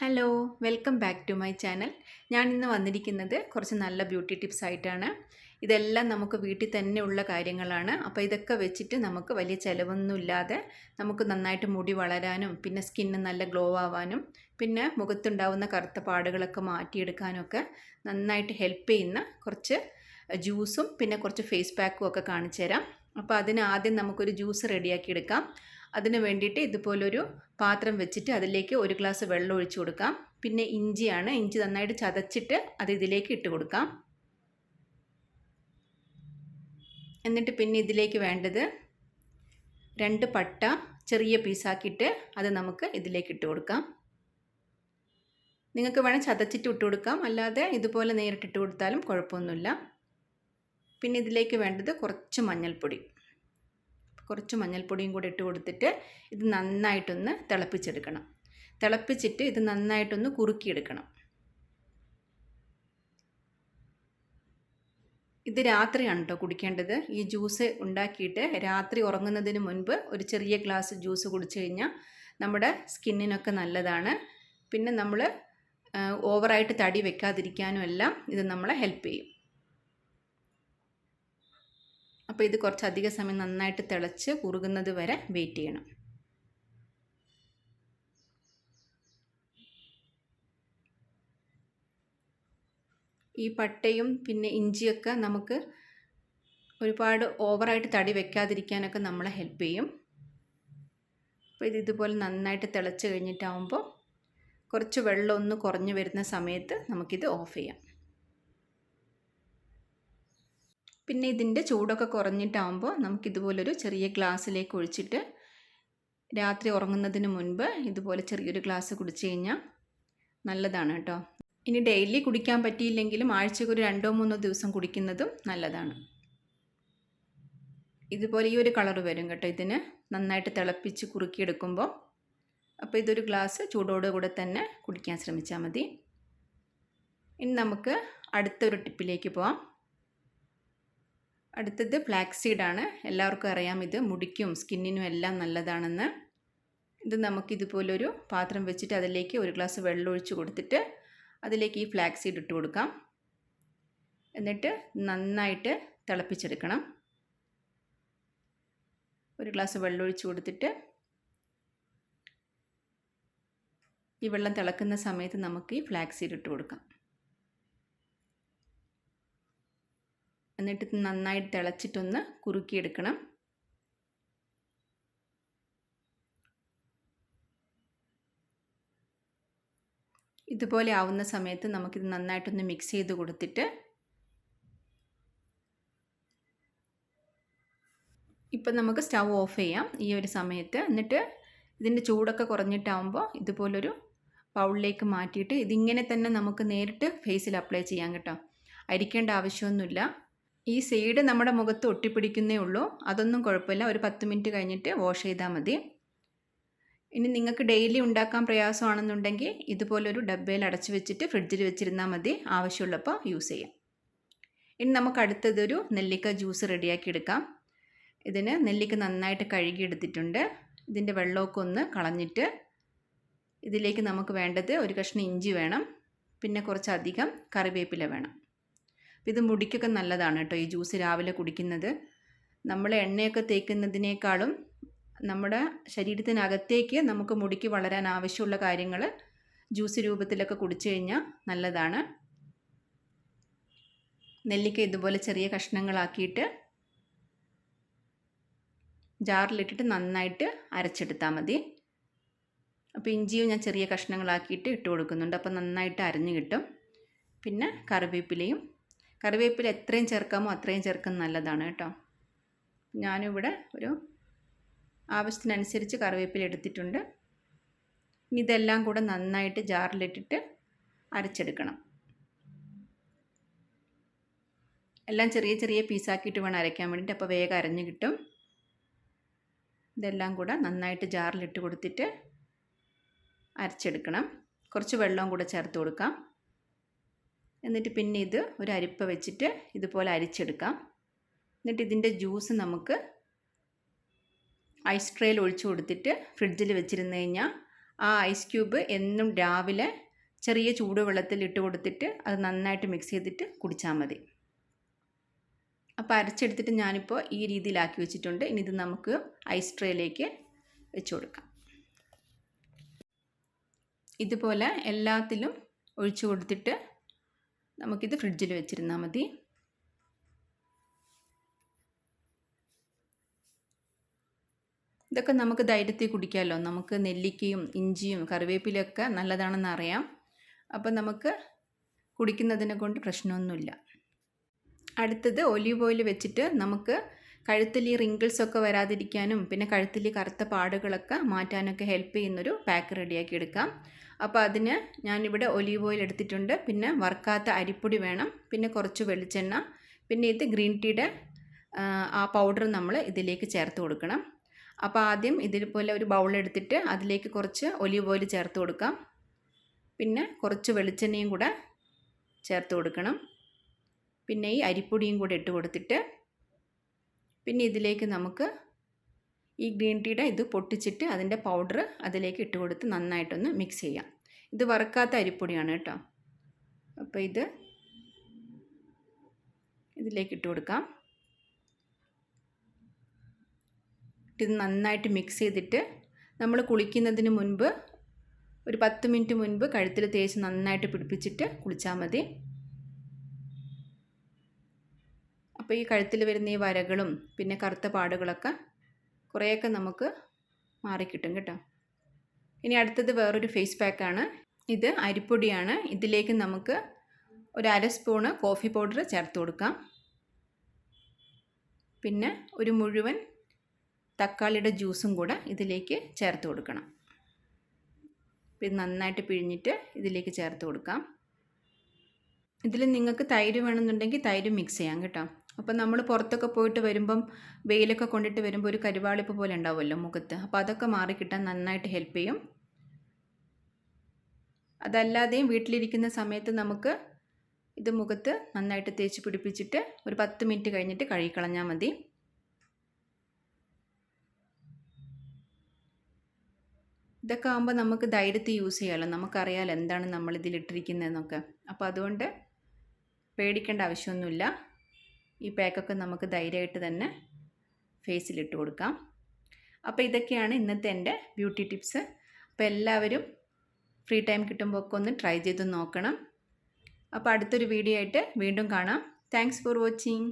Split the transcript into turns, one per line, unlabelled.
Hello, welcome back to my channel. ഞാൻ ഇന്ന് വന്നിരിക്കുന്നത് കുറച്ച് നല്ല ബ്യൂട്ടി ടിപ്സ് ആയിട്ടാണ്. ഇതെല്ലാം നമുക്ക് വീട്ടിൽ തന്നെ ഉള്ള കാര്യങ്ങളാണ്. അപ്പോൾ ഇതൊക്കെ വെച്ചിട്ട് നമുക്ക് വലിയ ചിലവൊന്നുമില്ലാതെ നമുക്ക് നന്നായിട്ട് മുടി വളരാനും പിന്നെ സ്കിന്ന് നല്ല ഗ്ലോ ആവാനും പിന്നെ മുഖത്തുണ്ടാവുന്ന കറുത്ത പാടുകളൊക്കെ മാറ്റിയെടുക്കാനൊക്കെ നന്നായിട്ട് ഹെൽപ്പ് ചെയ്യുന്ന കുറച്ച് ജ്യൂസും പിന്നെ കുറച്ച് ഫേസ് പാക്കും ഒക്കെ കാണിച്ചു തരാം. അപ്പോൾ അതിന് ആദ്യം നമുക്കൊരു ജ്യൂസ് റെഡിയാക്കി എടുക്കാം. അതിന് വേണ്ടിയിട്ട് ഇതുപോലൊരു പാത്രം വെച്ചിട്ട് അതിലേക്ക് ഒരു ഗ്ലാസ് വെള്ളം ഒഴിച്ചു കൊടുക്കാം. പിന്നെ ഇഞ്ചിയാണ്, ഇഞ്ചി നന്നായിട്ട് ചതച്ചിട്ട് അത് ഇതിലേക്ക് ഇട്ട് കൊടുക്കാം. എന്നിട്ട് പിന്നെ ഇതിലേക്ക് വേണ്ടത് 2 പട്ട ചെറിയ പീസാക്കിയിട്ട് അത് നമുക്ക് ഇതിലേക്ക് ഇട്ട് കൊടുക്കാം. നിങ്ങൾക്ക് വേണം ചതച്ചിട്ട് ഇട്ട് കൊടുക്കാം, അല്ലാതെ ഇതുപോലെ നേരിട്ടിട്ട് കൊടുത്താലും കുഴപ്പമൊന്നുമില്ല. പിന്നെ ഇതിലേക്ക് വേണ്ടത് കുറച്ച് മഞ്ഞൾപ്പൊടിയും കൂടി ഇട്ട് കൊടുത്തിട്ട് ഇത് നന്നായിട്ടൊന്ന് തിളപ്പിച്ചെടുക്കണം. തിളപ്പിച്ചിട്ട് ഇത് നന്നായിട്ടൊന്ന് കുറുക്കിയെടുക്കണം. ഇത് രാത്രിയാണ് കേട്ടോ കുടിക്കേണ്ടത്. ഈ ജ്യൂസ് ഉണ്ടാക്കിയിട്ട് രാത്രി ഉറങ്ങുന്നതിന് മുൻപ് ഒരു ചെറിയ ഗ്ലാസ് ജ്യൂസ് കുടിച്ചു കഴിഞ്ഞാൽ നമ്മുടെ സ്കിന്നിനൊക്കെ നല്ലതാണ്. പിന്നെ നമ്മൾ ഓവറായിട്ട് തടി വെക്കാതിരിക്കാനും എല്ലാം ഇത് നമ്മളെ ഹെൽപ്പ് ചെയ്യും. അപ്പോൾ ഇത് കുറച്ചധിക സമയം നന്നായിട്ട് തിളച്ച് കുറുകുന്നത് വരെ വെയിറ്റ് ചെയ്യണം. ഈ പട്ടയും പിന്നെ ഇഞ്ചിയൊക്കെ നമുക്ക് ഒരുപാട് ഓവറായിട്ട് തടി വെക്കാതിരിക്കാനൊക്കെ നമ്മളെ ഹെൽപ്പ് ചെയ്യും. അപ്പോൾ ഇതുപോലെ നന്നായിട്ട് തിളച്ച് കഴിഞ്ഞിട്ടാവുമ്പോൾ കുറച്ച് വെള്ളം ഒന്ന് കുറഞ്ഞു വരുന്ന സമയത്ത് നമുക്കിത് ഓഫ് ചെയ്യാം. പിന്നെ ഇതിൻ്റെ ചൂടൊക്കെ കുറഞ്ഞിട്ടാകുമ്പോൾ നമുക്കിതുപോലൊരു ചെറിയ ഗ്ലാസ്സിലേക്ക് ഒഴിച്ചിട്ട് രാത്രി ഉറങ്ങുന്നതിന് മുൻപ് ഇതുപോലെ ചെറിയൊരു ഗ്ലാസ് കുടിച്ചു കഴിഞ്ഞാൽ നല്ലതാണ് കേട്ടോ. ഇനി ഡെയിലി കുടിക്കാൻ പറ്റിയില്ലെങ്കിലും ആഴ്ചയ്ക്ക് ഒരു 2-3 ദിവസം കുടിക്കുന്നതും നല്ലതാണ്. ഇതുപോലെ ഈ ഒരു കളർ വരും കേട്ടോ ഇതിന് നന്നായിട്ട് തിളപ്പിച്ച് കുറുക്കിയെടുക്കുമ്പോൾ. അപ്പോൾ ഇതൊരു ഗ്ലാസ് ചൂടോടുകൂടെ തന്നെ കുടിക്കാൻ ശ്രമിച്ചാൽ മതി. ഇനി നമുക്ക് അടുത്തൊരു ടിപ്പിലേക്ക് പോവാം. അടുത്തത് ഫ്ലാക്സ് സീഡാണ്. എല്ലാവർക്കും അറിയാം ഇത് മുടിക്കും സ്കിന്നിനും എല്ലാം നല്ലതാണെന്ന്. ഇത് നമുക്കിതുപോലൊരു പാത്രം വെച്ചിട്ട് അതിലേക്ക് ഒരു ഗ്ലാസ് വെള്ളം ഒഴിച്ച് കൊടുത്തിട്ട് അതിലേക്ക് ഈ ഫ്ലാക്സ് സീഡ് ഇട്ട് കൊടുക്കാം. എന്നിട്ട് നന്നായിട്ട് തിളപ്പിച്ചെടുക്കണം. ഒരു ഗ്ലാസ് വെള്ളം ഒഴിച്ച് കൊടുത്തിട്ട് ഈ വെള്ളം തിളക്കുന്ന സമയത്ത് നമുക്ക് ഈ ഫ്ലാക്സ് സീഡ് ഇട്ട് കൊടുക്കാം. എന്നിട്ട് നന്നായിട്ട് തിളച്ചിട്ടൊന്ന് കുറുക്കിയെടുക്കണം. ഇതുപോലെ ആവുന്ന സമയത്ത് നമുക്കിത് നന്നായിട്ടൊന്ന് മിക്സ് ചെയ്ത് കൊടുത്തിട്ട് ഇപ്പം നമുക്ക് സ്റ്റൗ ഓഫ് ചെയ്യാം ഈ ഒരു സമയത്ത്. എന്നിട്ട് ഇതിൻ്റെ ചൂടൊക്കെ കുറഞ്ഞിട്ടാവുമ്പോൾ ഇതുപോലൊരു ബൗളിലേക്ക് മാറ്റിയിട്ട് ഇതിങ്ങനെ തന്നെ നമുക്ക് നേരിട്ട് ഫേസിൽ അപ്ലൈ ചെയ്യാം കേട്ടോ. അരിക്കേണ്ട ആവശ്യമൊന്നുമില്ല. ഈ സീഡ് നമ്മുടെ മുഖത്ത് ഒട്ടിപ്പിടിക്കുന്നേ ഉള്ളൂ, അതൊന്നും കുഴപ്പമില്ല. ഒരു 10 മിനിറ്റ് കഴിഞ്ഞിട്ട് വാഷ് ചെയ്താൽ മതി. ഇനി നിങ്ങൾക്ക് ഡെയിലി ഉണ്ടാക്കാൻ പ്രയാസമാണെന്നുണ്ടെങ്കിൽ ഇതുപോലൊരു ഡബ്ബയിൽ അടച്ചു വെച്ചിട്ട് ഫ്രിഡ്ജിൽ വെച്ചിരുന്നാൽ മതി, ആവശ്യമുള്ളപ്പോൾ യൂസ് ചെയ്യാം. ഇനി നമുക്ക് അടുത്തതൊരു നെല്ലിക്ക ജ്യൂസ് റെഡിയാക്കി എടുക്കാം. ഇതിന് നെല്ലിക്ക നന്നായിട്ട് കഴുകിയെടുത്തിട്ടുണ്ട്. ഇതിൻ്റെ വെള്ളമൊക്കെ ഒന്ന് കളഞ്ഞിട്ട് ഇതിലേക്ക് നമുക്ക് വേണ്ടത് ഒരു കഷ്ണം ഇഞ്ചി വേണം, പിന്നെ കുറച്ചധികം കറിവേപ്പില വേണം. ഇത് മുടിക്കൊക്കെ നല്ലതാണ് കേട്ടോ ഈ ജ്യൂസ് രാവിലെ കുടിക്കുന്നത്. നമ്മൾ എണ്ണയൊക്കെ തേക്കുന്നതിനേക്കാളും നമ്മുടെ ശരീരത്തിനകത്തേക്ക് നമുക്ക് മുടിക്ക് വളരാൻ ആവശ്യമുള്ള കാര്യങ്ങൾ ജ്യൂസ് രൂപത്തിലൊക്കെ കുടിച്ചു കഴിഞ്ഞാൽ നല്ലതാണ്. നെല്ലിക്ക ഇതുപോലെ ചെറിയ കഷ്ണങ്ങളാക്കിയിട്ട് ജാറിലിട്ടിട്ട് നന്നായിട്ട് അരച്ചെടുത്താൽ മതി. അപ്പോൾ ഇഞ്ചിയും ഞാൻ ചെറിയ കഷ്ണങ്ങളാക്കിയിട്ട് ഇട്ട് കൊടുക്കുന്നുണ്ട്, അപ്പോൾ നന്നായിട്ട് അരഞ്ഞു കിട്ടും. പിന്നെ കറിവേപ്പില എത്രയും ചേർക്കാമോ അത്രയും ചേർക്കുന്നത് നല്ലതാണ് കേട്ടോ. ഞാനിവിടെ ഒരു ആവശ്യത്തിനനുസരിച്ച് കറിവേപ്പില എടുത്തിട്ടുണ്ട്. ഇതെല്ലാം കൂടെ നന്നായിട്ട് ജാറിലിട്ടിട്ട് അരച്ചെടുക്കണം. എല്ലാം ചെറിയ ചെറിയ പീസാക്കിയിട്ട് വേണം അരയ്ക്കാൻ വേണ്ടിയിട്ട്, അപ്പോൾ വേഗം അരഞ്ഞു കിട്ടും. ഇതെല്ലാം കൂടെ നന്നായിട്ട് ജാറിലിട്ട് കൊടുത്തിട്ട് അരച്ചെടുക്കണം. കുറച്ച് വെള്ളവും കൂടെ ചേർത്ത് കൊടുക്കാം. എന്നിട്ട് പിന്നെ ഇത് ഒരു അരിപ്പ വെച്ചിട്ട് ഇതുപോലെ അരിച്ചെടുക്കാം. എന്നിട്ട് ഇതിൻ്റെ ജ്യൂസ് നമുക്ക് ഐസ് ട്രേയിൽ ഒഴിച്ചു കൊടുത്തിട്ട് ഫ്രിഡ്ജിൽ വെച്ചിരുന്ന് കഴിഞ്ഞാൽ ആ ഐസ് ക്യൂബ് എന്നും രാവിലെ ചെറിയ ചൂടുവെള്ളത്തിൽ ഇട്ട് കൊടുത്തിട്ട് അത് നന്നായിട്ട് മിക്സ് ചെയ്തിട്ട് കുടിച്ചാൽ മതി. അപ്പോൾ അരച്ചെടുത്തിട്ട് ഞാനിപ്പോൾ ഈ രീതിയിലാക്കി വെച്ചിട്ടുണ്ട്. ഇനി ഇത് നമുക്ക് ഐസ് ട്രേയിലേക്ക് വെച്ച് കൊടുക്കാം. ഇതുപോലെ എല്ലാത്തിലും ഒഴിച്ചു കൊടുത്തിട്ട് നമുക്കിത് ഫ്രിഡ്ജിൽ വെച്ചിരുന്നാൽ മതി. ഇതൊക്കെ നമുക്ക് ധൈര്യത്തിൽ കുടിക്കാമല്ലോ. നമുക്ക് നെല്ലിക്കയും ഇഞ്ചിയും കറിവേപ്പിലയൊക്കെ നല്ലതാണെന്ന് അറിയാം. അപ്പോൾ നമുക്ക് കുടിക്കുന്നതിനെ കൊണ്ട് പ്രശ്നമൊന്നുമില്ല. അടുത്തത് ഒലീവ് ഓയിൽ വെച്ചിട്ട് നമുക്ക് കഴുത്തിൽ ഈ റിങ്കിൾസൊക്കെ വരാതിരിക്കാനും പിന്നെ കഴുത്തിൽ കറുത്ത പാടുകളൊക്കെ മാറ്റാനൊക്കെ ഹെൽപ്പ് ചെയ്യുന്നൊരു പാക്ക് റെഡിയാക്കി എടുക്കാം. അപ്പോൾ അതിന് ഞാനിവിടെ ഒലീവ് ഓയിൽ എടുത്തിട്ടുണ്ട്. പിന്നെ വറുക്കാത്ത അരിപ്പൊടി വേണം. പിന്നെ കുറച്ച് വെളിച്ചെണ്ണ. പിന്നെ ഇത് ഗ്രീൻ ടീയുടെ ആ പൗഡർ നമ്മൾ ഇതിലേക്ക് ചേർത്ത് കൊടുക്കണം. അപ്പോൾ ആദ്യം ഇതുപോലെ ഒരു ബൗൾ എടുത്തിട്ട് അതിലേക്ക് കുറച്ച് ഒലീവ് ഓയിൽ ചേർത്ത് കൊടുക്കാം. പിന്നെ കുറച്ച് വെളിച്ചെണ്ണയും കൂടെ ചേർത്ത് കൊടുക്കണം. പിന്നെ ഈ അരിപ്പൊടിയും കൂടെ ഇട്ട് കൊടുത്തിട്ട് പിന്നെ ഇതിലേക്ക് നമുക്ക് ഈ ഗ്രീൻ ടീയുടെ ഇത് പൊട്ടിച്ചിട്ട് അതിൻ്റെ പൗഡർ അതിലേക്ക് ഇട്ട് കൊടുത്ത് നന്നായിട്ടൊന്ന് മിക്സ് ചെയ്യാം. ഇത് വറുക്കാത്ത അരിപ്പൊടിയാണ് കേട്ടോ. അപ്പോൾ ഇതിലേക്ക് ഇട്ട് കൊടുക്കാം. ഇത് നന്നായിട്ട് മിക്സ് ചെയ്തിട്ട് നമ്മൾ കുളിക്കുന്നതിന് മുൻപ് ഒരു 10 മിനിറ്റ് മുൻപ് കഴുത്തിൽ തേച്ച് നന്നായിട്ട് പിടിപ്പിച്ചിട്ട് കുളിച്ചാൽ മതി. അപ്പോൾ ഈ കഴുത്തിൽ വരുന്ന ഈ വരകളും പിന്നെ കറുത്ത പാടുകളൊക്കെ കുറേയൊക്കെ നമുക്ക് മാറിക്കിട്ടും കേട്ടോ. ഇനി അടുത്തത് വേറൊരു ഫേസ് പാക്കാണ്. ഇത് അരിപ്പൊടിയാണ്. ഇതിലേക്ക് നമുക്ക് ഒരു 1/2 സ്പൂണ് കോഫി പൗഡർ ചേർത്ത് കൊടുക്കാം. പിന്നെ ഒരു മുഴുവൻ തക്കാളിയുടെ ജ്യൂസും കൂടെ ഇതിലേക്ക് ചേർത്ത് കൊടുക്കണം. ഇത് നന്നായിട്ട് പിഴിഞ്ഞിട്ട് ഇതിലേക്ക് ചേർത്ത് കൊടുക്കാം. ഇതിൽ നിങ്ങൾക്ക് തൈര് വേണമെന്നുണ്ടെങ്കിൽ തൈര് മിക്സ് ചെയ്യാം കേട്ടോ. അപ്പോൾ നമ്മൾ പുറത്തൊക്കെ പോയിട്ട് വരുമ്പം വെയിലൊക്കെ കൊണ്ടിട്ട് വരുമ്പോൾ ഒരു കരുവാളിപ്പ് പോലെ ഉണ്ടാവുമല്ലോ മുഖത്ത്. അപ്പോൾ അതൊക്കെ മാറിക്കിട്ടാൻ നന്നായിട്ട് ഹെൽപ്പ് ചെയ്യും. അതല്ലാതെയും വീട്ടിലിരിക്കുന്ന സമയത്ത് നമുക്ക് ഇത് മുഖത്ത് നന്നായിട്ട് തേച്ച് പിടിപ്പിച്ചിട്ട് ഒരു 10 മിനിറ്റ് കഴിഞ്ഞിട്ട് കഴുകിക്കളഞ്ഞാൽ മതി. ഇതൊക്കെ ആകുമ്പോൾ നമുക്ക് ധൈര്യത്തിൽ യൂസ് ചെയ്യാമല്ലോ. നമുക്കറിയാമല്ലോ എന്താണ് നമ്മളിതിലിട്ടിരിക്കുന്നതെന്നൊക്കെ. അപ്പോൾ അതുകൊണ്ട് പേടിക്കേണ്ട ആവശ്യമൊന്നുമില്ല. ഈ പാക്കൊക്കെ നമുക്ക് ധൈര്യമായിട്ട് തന്നെ ഫേസിലിട്ട് കൊടുക്കാം. അപ്പോൾ ഇതൊക്കെയാണ് ഇന്നത്തെ എൻ്റെ ബ്യൂട്ടി ടിപ്സ്. അപ്പോൾ എല്ലാവരും ഫ്രീ ടൈം കിട്ടുമ്പോൾ ഒക്കെ ഒന്ന് ട്രൈ ചെയ്ത് നോക്കണം. അപ്പോൾ അടുത്തൊരു വീഡിയോ ആയിട്ട് വീണ്ടും കാണാം. Thanks for watching.